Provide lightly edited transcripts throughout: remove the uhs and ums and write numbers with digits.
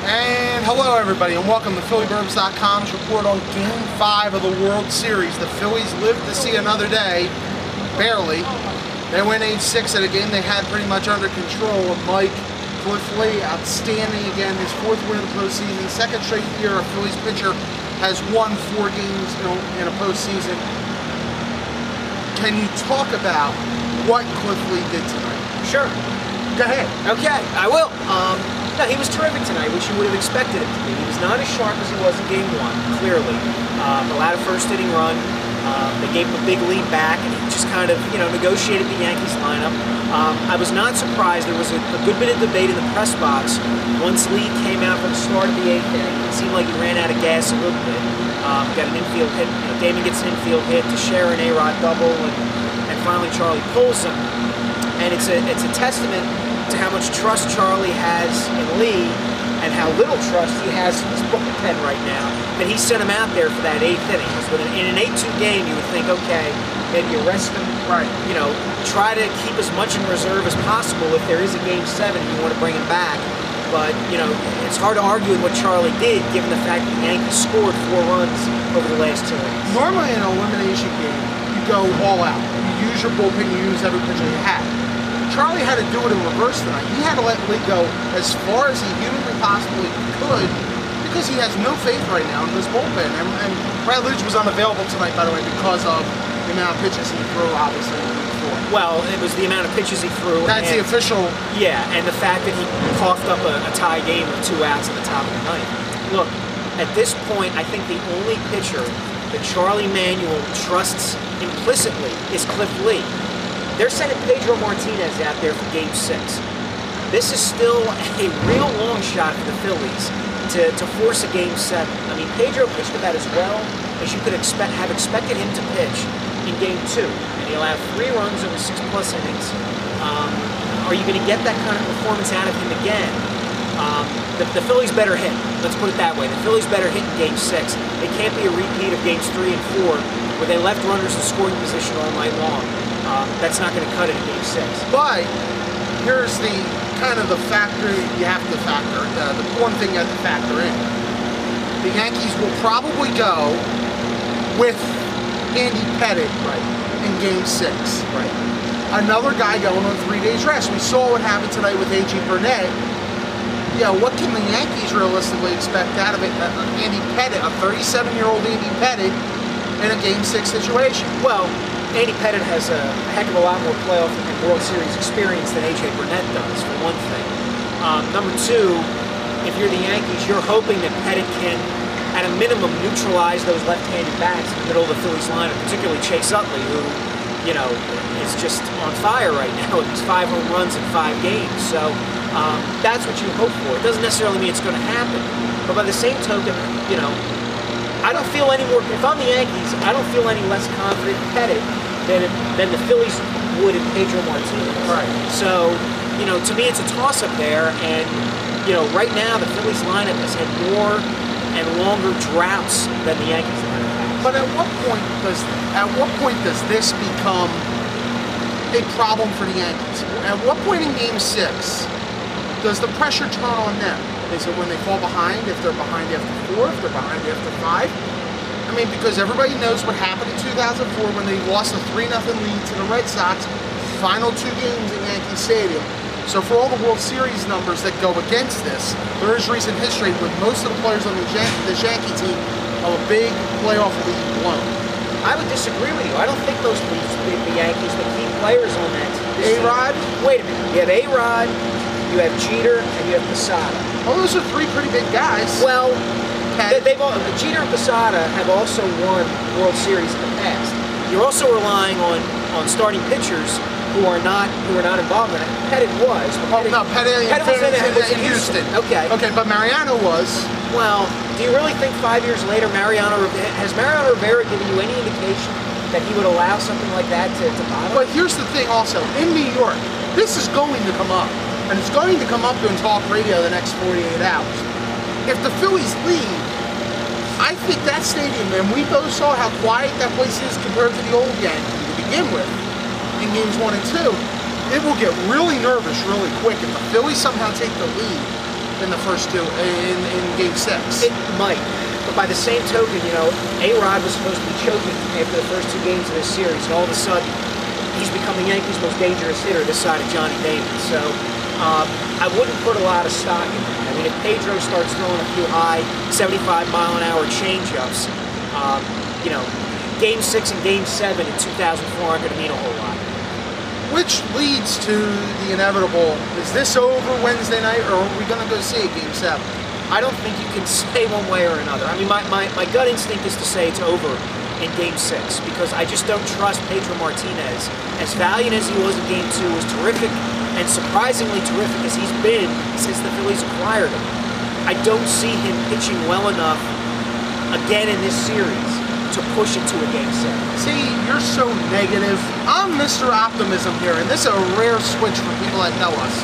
And hello everybody, and welcome to PhillyBurbs.com's report on Game 5 of the World Series. The Phillies lived to see another day, barely. They win 8-6 at a game they had pretty much under control. Mike Cliff Lee, outstanding again, his fourth win of the postseason. Second straight year a Phillies pitcher has won 4 games in a postseason. Can you talk about what Cliff Lee did tonight? Sure. Go ahead. Okay, I will. No, he was terrific tonight, which you would have expected him to be. He was not as sharp as he was in Game 1, clearly. Allowed a first-inning run. They gave him a big lead back, and he just kind of, negotiated the Yankees lineup. I was not surprised. There was a good bit of debate in the press box once Lee came out for the start of the 8th inning. It seemed like he ran out of gas a little bit. Got an infield hit. Damon gets an infield hit to share an A-Rod double, and finally Charlie pulls him. And it's a testament to how much trust Charlie has in Lee and how little trust he has in his bullpen right now that he sent him out there for that 8th inning. Because in an 8-2 game, you would think, okay, maybe you rest him, right? Try to keep as much in reserve as possible if there is a Game 7 and you want to bring him back. But, it's hard to argue with what Charlie did given the fact that the Yankees scored 4 runs over the last 2 innings. Normally in an elimination game, you go all out. You use your bullpen, you use every pitcher you have. Charlie had to do it in reverse tonight. He had to let Lee go as far as he humanly possibly could because he has no faith right now in this bullpen. And Brad Lidge was unavailable tonight, by the way, because of the amount of pitches he threw, obviously, before. Well, it was the amount of pitches he threw. That's the official. Yeah, and the fact that he coughed up a tie game with 2 outs at the top of the ninth. Look, at this point, I think the only pitcher that Charlie Manuel trusts implicitly is Cliff Lee. They're sending Pedro Martinez out there for Game 6. This is still a real long shot for the Phillies to force a Game 7. I mean, Pedro pitched about as well as you could have expected him to pitch in Game 2. And he allowed 3 runs over 6+ innings. Are you going to get that kind of performance out of him again? The Phillies better hit. Let's put it that way. The Phillies better hit in Game 6. It can't be a repeat of Games 3 and 4 where they left runners in scoring position all night long. That's not going to cut it in Game 6. But here's the kind of the factor you have to factor, the one thing you have to factor in. The Yankees will probably go with Andy Pettitte in Game 6. Right. Another guy going on 3 days rest. We saw what happened tonight with A.J. Burnett. What can the Yankees realistically expect out of it? Andy Pettitte, a 37-year-old Andy Pettitte in a Game 6 situation. Well, Andy Pettitte has a heck of a lot more playoff and World Series experience than A.J. Burnett does, for one thing. Number 2, if you're the Yankees, you're hoping that Pettitte can, at a minimum, neutralize those left-handed bats in the middle of the Phillies lineup, particularly Chase Utley, who, is just on fire right now with his 5 home runs in 5 games. So that's what you hope for. It doesn't necessarily mean it's going to happen. But by the same token, I don't feel any more, if I'm the Yankees, I don't feel any less confident in Pettitte than the Phillies would in Pedro Martinez. Right. So, to me it's a toss-up there, and, right now the Phillies lineup has had more and longer droughts than the Yankees lineup has. But at what point does this become a problem for the Yankees? At what point in Game 6 does the pressure turn on them? Is it when they fall behind, if they're behind after 4, if they're behind after 5? I mean, because everybody knows what happened in 2004 when they lost a 3-0 lead to the Red Sox, final 2 games in Yankee Stadium. So for all the World Series numbers that go against this, there is recent history with most of the players on this Yankee team of a big playoff lead blown. I would disagree with you. I don't think those the Yankees, the key players on that team. A-Rod? Wait a minute. You have A-Rod, you have Jeter, and you have Posada. Oh, those are 3 pretty big guys. Well, Jeter and Posada have also won World Series in the past. You're also relying on starting pitchers who are not involved in it. Pettitte was. Pettitte was in Houston. Okay. Okay, but Mariano was. Well, do you really think 5 years later has Mariano Rivera given you any indication that he would allow something like that to bother? But here's the thing also, in New York, this is going to come up. And it's going to come up in talk radio the next 48 hours. If the Phillies lead, I think that stadium, and we both saw how quiet that place is compared to the old Yankee to begin with, in Games 1 and 2, it will get really nervous really quick if the Phillies somehow take the lead in the first two, in Game 6. It might. But by the same token, A-Rod was supposed to be choking after the first 2 games of this series, and all of a sudden, he's become the Yankees' most dangerous hitter this side of Johnny Damon. So I wouldn't put a lot of stock in that. I mean, if Pedro starts throwing a few high 75-mile-an-hour changeups, Game 6 and Game 7 in 2004 aren't going to mean a whole lot. Which leads to the inevitable, is this over Wednesday night, or are we going to go see Game 7? I don't think you can say one way or another. I mean, my gut instinct is to say it's over in Game 6 because I just don't trust Pedro Martinez. As valiant as he was in Game 2, as terrific and surprisingly terrific as he's been since the Phillies acquired him, I don't see him pitching well enough again in this series to push it to a Game 7. See, you're so negative. I'm Mr. Optimism here, and this is a rare switch for people that know us.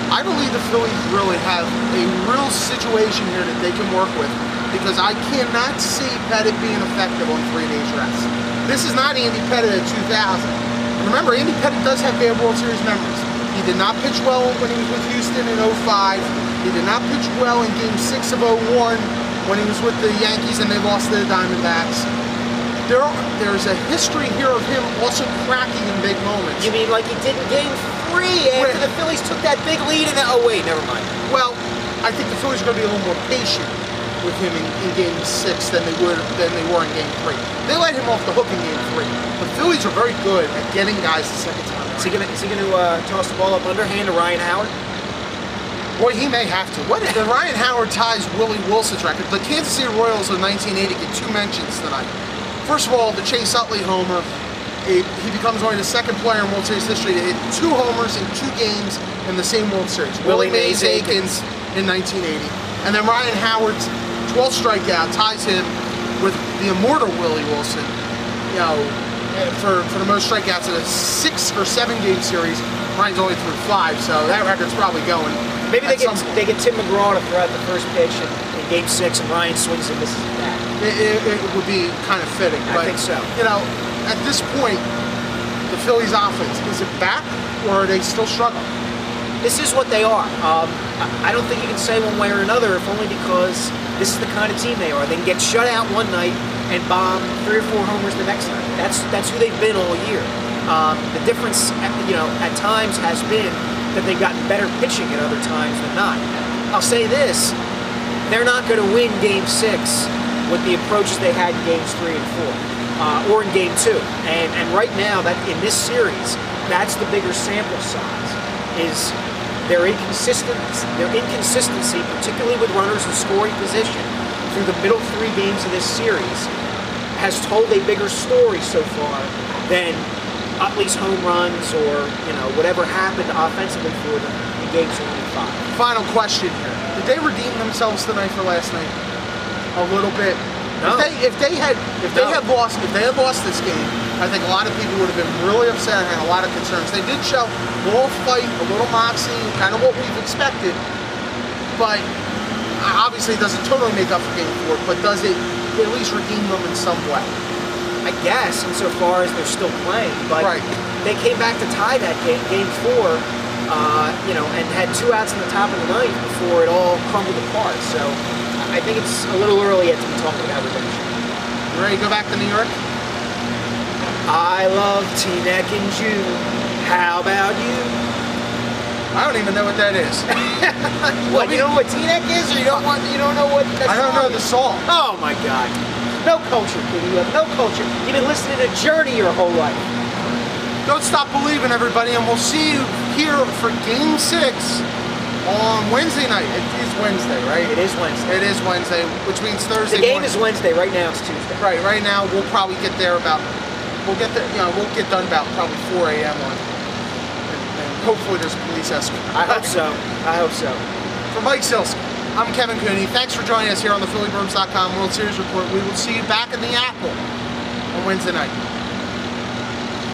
I believe the Phillies really have a real situation here that they can work with because I cannot see Pettit being effective on 3 days rest. This is not Andy Pettit at 2000. Remember, Andy Pettit does have bad World Series memories. He did not pitch well when he was with Houston in 05. He did not pitch well in Game 6 of 01 when he was with the Yankees and they lost to the Diamondbacks. There's a history here of him also cracking in big moments. You mean like he did in Game 3 after the Phillies took that big lead in that? Oh wait, never mind. Well, I think the Phillies are going to be a little more patient with him in Game 6 than they were in Game 3. They let him off the hook in Game 3. The Phillies are very good at getting guys the second time. Is he gonna toss the ball up underhand to Ryan Howard? Boy, he may have to. What if the Ryan Howard ties Willie Wilson's record? The Kansas City Royals of 1980 get 2 mentions tonight. First of all, the Chase Utley homer. He becomes only the second player in World Series history to hit 2 homers in 2 games in the same World Series. Willie Mays Aikens in 1980. And then Ryan Howard's 12th strikeout ties him with the immortal Willie Wilson, for the most strikeouts in a 6 or 7 game series. Ryan's only threw 5, so that record's probably going. Maybe they get Tim McGraw to throw out the first pitch in Game 6 and Ryan swings and misses it back. It would be kind of fitting. I think so. At this point, the Phillies offense, is it back or are they still struggling? This is what they are. I don't think you can say one way or another, if only because this is the kind of team they are. They can get shut out one night and bomb 3 or 4 homers the next night. That's who they've been all year. The difference, at times has been that they've gotten better pitching at other times than not. I'll say this, they're not going to win Game 6 with the approaches they had in Games 3 and 4, or in Game 2. And right now, that in this series, that's the bigger sample size, is their inconsistency, particularly with runners in scoring position, through the middle 3 games of this series, has told a bigger story so far than Utley's home runs or whatever happened offensively for them in Games 1 and 5. Final question here: did they redeem themselves tonight for last night? A little bit. No. If they had lost this game, I think a lot of people would have been really upset and had a lot of concerns. They did show a little fight, a little moxie, kind of what we've expected. But obviously, it doesn't totally make up for Game 4. But does it at least redeem them in some way? I guess, insofar as they're still playing. But they came back to tie that Game 4, and had 2 outs in the top of the 9th before it all crumbled apart. So I think it's a little early yet to be talking about redemption. You ready to go back to New York? I love Teaneck in June. How about you? I don't even know what that is. What, you don't know what Teaneck is, or you don't know what the song is? I don't know the song. Oh my God. No culture, kid. You have no culture. You've been listening to Journey your whole life. Don't stop believing, everybody, and we'll see you here for Game 6 on Wednesday night. It is Wednesday, right? It is Wednesday. It is Wednesday, which means Thursday. The game is Wednesday. Right now it's Tuesday. Right now we'll probably get there about. We'll get done about probably 4 a.m. on. And hopefully there's a police escort. I hope so. For Mike Sielski, I'm Kevin Cooney. Thanks for joining us here on the PhillyBrooms.com World Series Report. We will see you back in the Apple on Wednesday night.